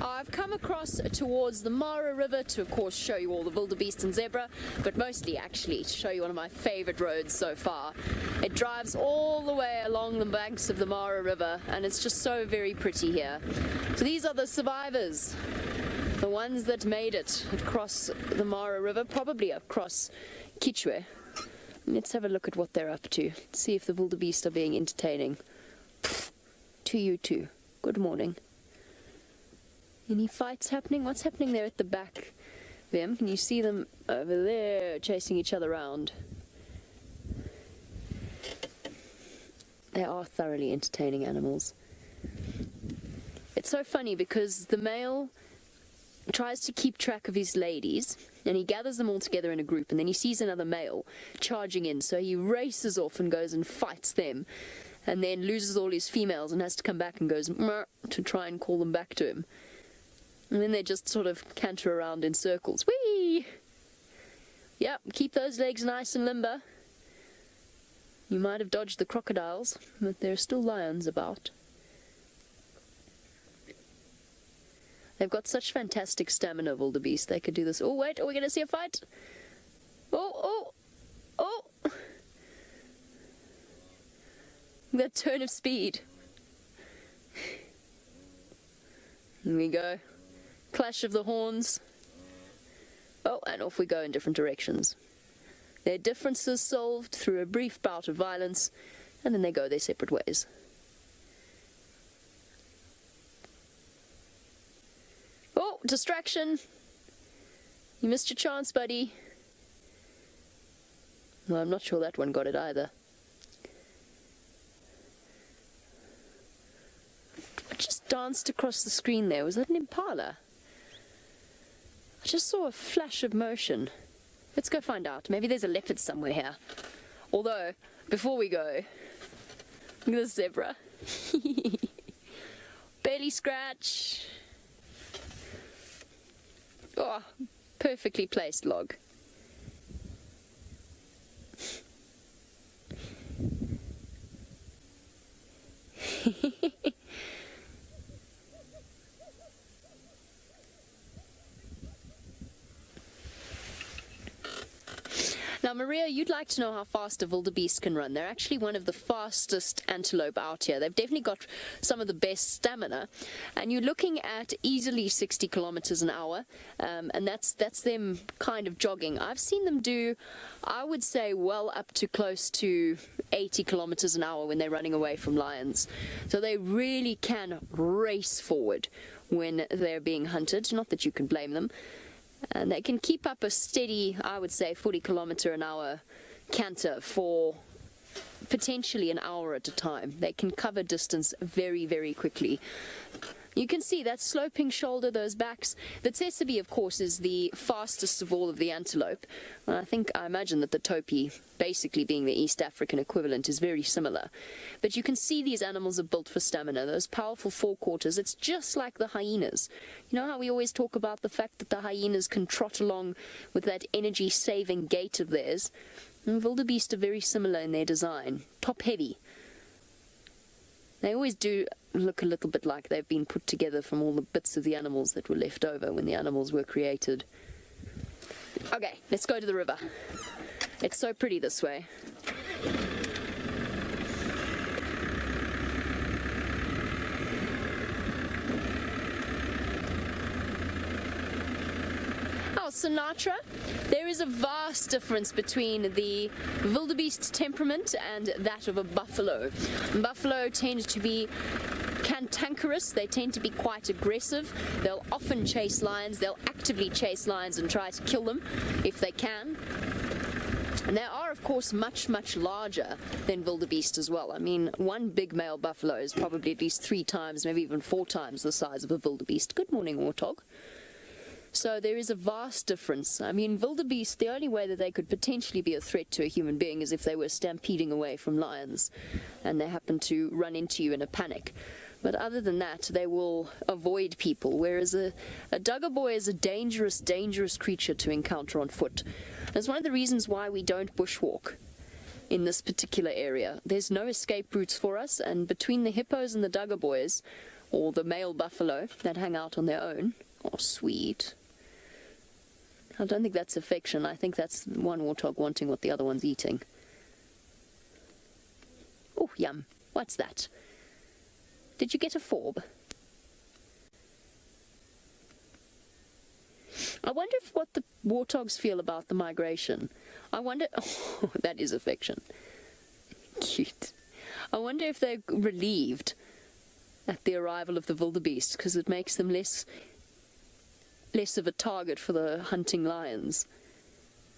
I've come across towards the Mara River to, of course, show you all the wildebeest and zebra, but mostly actually to show you one of my favorite roads so far. It drives all the way along the banks of the Mara River, and it's just so very pretty here. So these are the survivors, the ones that made it across the Mara River, probably across Kichwe. Let's have a look at what they're up to. See if the wildebeest are being entertaining. To you too. Good morning. Any fights happening? What's happening there at the back? Them? Can you see them over there chasing each other around? They are thoroughly entertaining animals. It's so funny because the male tries to keep track of his ladies and he gathers them all together in a group, and then he sees another male charging in, so he races off and goes and fights them, and then loses all his females and has to come back and goes to try and call them back to him. And then they just sort of canter around in circles. Whee! Yep, keep those legs nice and limber. You might have dodged the crocodiles, but there are still lions about. They've got such fantastic stamina, wildebeest. They could do this. Oh, wait, are we going to see a fight? Oh! That turn of speed. Here we go. Clash of the horns. Oh, and off we go in different directions. Their differences solved through a brief bout of violence, and then they go their separate ways. Oh, distraction. You missed your chance, buddy. Well, I'm not sure that one got it either. I just danced across the screen there. Was that an impala? I just saw a flash of motion. Let's go find out. Maybe there's a leopard somewhere here. Although, before we go, look at this zebra. Barely scratch. Oh, perfectly placed log. Now, Maria, you'd like to know how fast a wildebeest can run. They're actually one of the fastest antelope out here. They've definitely got some of the best stamina. And you're looking at easily 60 kilometers an hour, and that's them kind of jogging. I've seen them do, I would say, well up to close to 80 kilometers an hour when they're running away from lions. So they really can race forward when they're being hunted. Not that you can blame them. And they can keep up a steady, I would say, 40 kilometer an hour canter for potentially an hour at a time. They can cover distance very, very quickly. You can see that sloping shoulder, those backs. The tsessebe, of course, is the fastest of all of the antelope. And I imagine that the topi, basically being the East African equivalent, is very similar. But you can see these animals are built for stamina. Those powerful forequarters, it's just like the hyenas. You know how we always talk about the fact that the hyenas can trot along with that energy-saving gait of theirs? And wildebeest are very similar in their design. Top-heavy. They always do look a little bit like they've been put together from all the bits of the animals that were left over when the animals were created. Okay, let's go to the river. It's so pretty this way. Sinatra, there is a vast difference between the wildebeest temperament and that of a buffalo. Buffalo tend to be cantankerous, they tend to be quite aggressive, they'll often chase lions, they'll actively chase lions and try to kill them if they can. And they are, of course, much, much larger than wildebeest as well. I mean, one big male buffalo is probably at least 3 times, maybe even 4 times the size of a wildebeest. Good morning, warthog. So there is a vast difference. I mean, wildebeest, the only way that they could potentially be a threat to a human being is if they were stampeding away from lions and they happen to run into you in a panic. But other than that, they will avoid people, whereas a dugger boy is a dangerous, dangerous creature to encounter on foot. That's one of the reasons why we don't bushwalk in this particular area. There's no escape routes for us, and between the hippos and the dugger boys, or the male buffalo that hang out on their own. Oh, sweet. I don't think that's affection. I think that's one warthog wanting what the other one's eating. Oh, yum. What's that? Did you get a forb? I wonder if what the warthogs feel about the migration. I wonder... Oh, that is affection. Cute. I wonder if they're relieved at the arrival of the wildebeest, because it makes them less of a target for the hunting lions.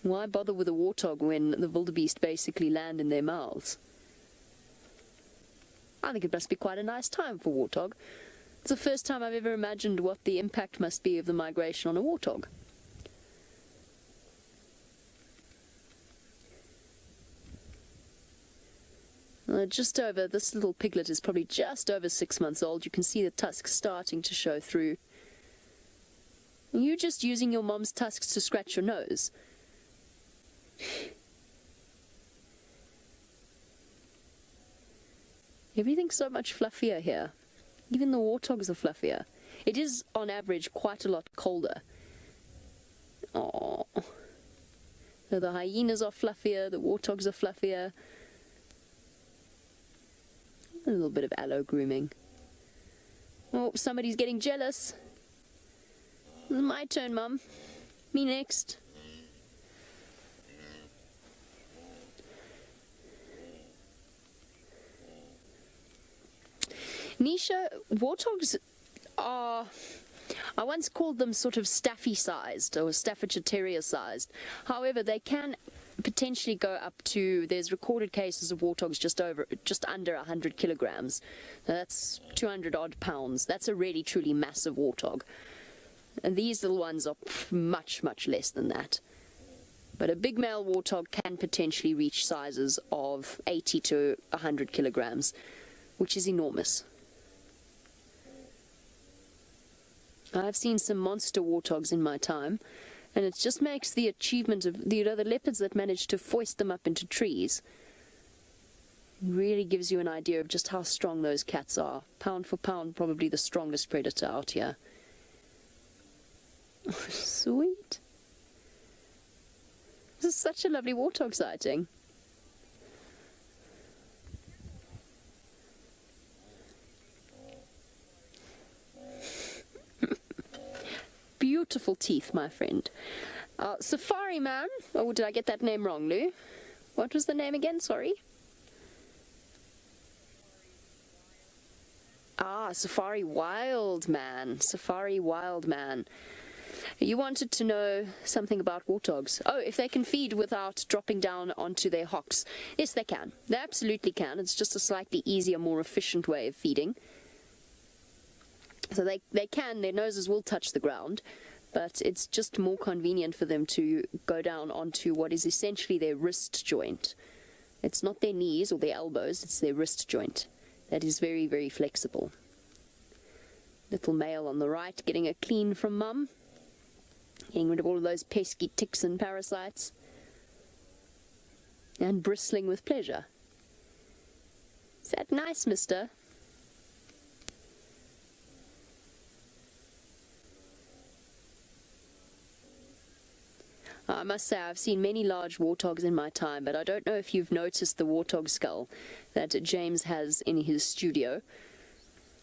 Why bother with a warthog when the wildebeest basically land in their mouths? I think it must be quite a nice time for warthog. It's the first time I've ever imagined what the impact must be of the migration on a warthog. Just over, this little piglet is probably just over 6 months old. You can see the tusks starting to show through. Are you just using your mom's tusks to scratch your nose? Everything's so much fluffier here. Even the warthogs are fluffier. It is, on average, quite a lot colder. Oh, so the hyenas are fluffier, the warthogs are fluffier. A little bit of aloe grooming. Oh, somebody's getting jealous. It's my turn, Mum. Me next. Nisha, warthogs are... I once called them sort of Staffy-sized or Staffordshire Terrier-sized. However, they can potentially go up to, there's recorded cases of warthogs just under 100 kilograms. Now that's 200 odd pounds. That's a really truly massive warthog. And these little ones are much, much less than that. But a big male warthog can potentially reach sizes of 80 to 100 kilograms, which is enormous. I've seen some monster warthogs in my time, and it just makes the achievement of the leopards that manage to foist them up into trees. Really gives you an idea of just how strong those cats are. Pound for pound, probably the strongest predator out here. Sweet. This is such a lovely warthog sighting. Beautiful teeth, my friend. Safari Man. Oh, did I get that name wrong, Lou? What was the name again? Sorry. Ah, Safari Wild Man. Safari Wild Man. You wanted to know something about warthogs. Oh, if they can feed without dropping down onto their hocks. Yes, they can. They absolutely can. It's just a slightly easier, more efficient way of feeding. So they can, their noses will touch the ground, but it's just more convenient for them to go down onto what is essentially their wrist joint. It's not their knees or their elbows, it's their wrist joint. That is very, very flexible. Little male on the right, getting a clean from mum. Getting rid of all of those pesky ticks and parasites. And bristling with pleasure. Is that nice, mister? I must say I've seen many large warthogs in my time, but I don't know if you've noticed the warthog skull that James has in his studio,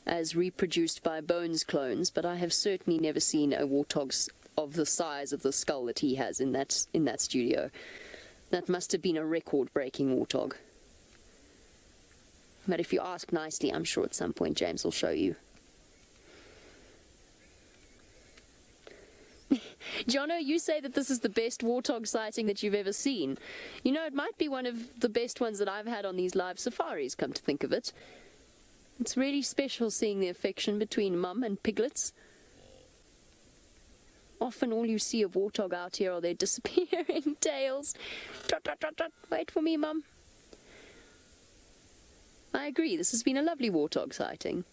as reproduced by Bones clones, but I have certainly never seen a warthog of the size of the skull that he has in that studio. That must have been a record-breaking warthog. But if you ask nicely, I'm sure at some point James will show you. Jono, you say that this is the best warthog sighting that you've ever seen. You know, it might be one of the best ones that I've had on these live safaris, come to think of it. It's really special seeing the affection between mum and piglets. Often all you see of warthog out here are their disappearing tails. Trot, trot, trot, trot. Wait for me, mum. I agree, this has been a lovely warthog sighting.